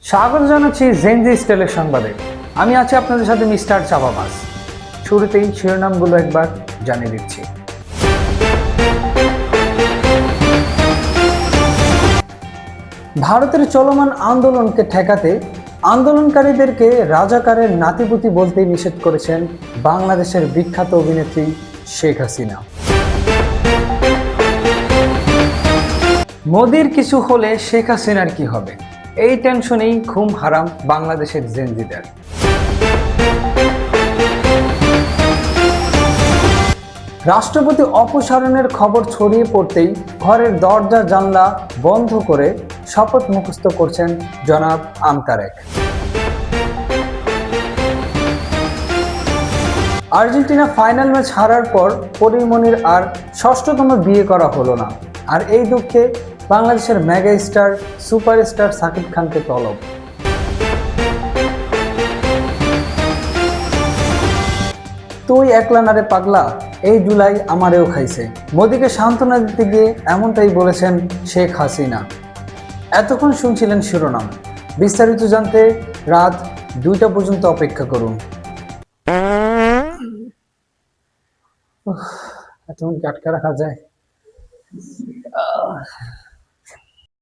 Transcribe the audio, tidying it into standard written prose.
স্বাগত জানাচ্ছি জেনজি স্টাইলের সংবাদে। আমি আছি আপনাদের সাথে মিস্টার চাপাবাস। শুরুতেই শিরোনামগুলো একবার জানিয়ে দিচ্ছি। ভারতের চলমান আন্দোলনকে ঠেকাতে আন্দোলনকারীদেরকে রাজাকারের নাতিপুতি বলতে নিষেধ করেছেন বাংলাদেশের বিখ্যাত অভিনেত্রী শেখ হাসিনা। মোদির কিছু হলে শেখ হাসিনার কি হবে, এই টেনশনেই ঘুম হারাম বাংলাদেশের জেনজিদের। রাষ্ট্রপতি অপসারণের খবর ছড়িয়ে পড়তেই ঘরের দরজা জানলা বন্ধ করে শপথ মুখস্থ করছেন জনাব আমতারেক। আর্জেন্টিনা ফাইনাল ম্যাচ হারার পর পরিমণির আর ষষ্ঠতম বিয়ে করা হলো না, আর এই দুঃখে বাংলাদেশের মেগা স্টার সুপারস্টার সাকিব খানকে তলব। তুই একলা নারে পাগলা, এই জুলাই আমারেও খাইছে। মোদিকে সান্ত্বনা দিতে গিয়ে এমনটাই বলেছেন শেখ হাসিনা। এতক্ষণ শুনছিলেন শিরোনাম, বিস্তারিত জানতে রাত 2টা পর্যন্ত অপেক্ষা করুন। এতক্ষণ কি আটকে রাখা যায়?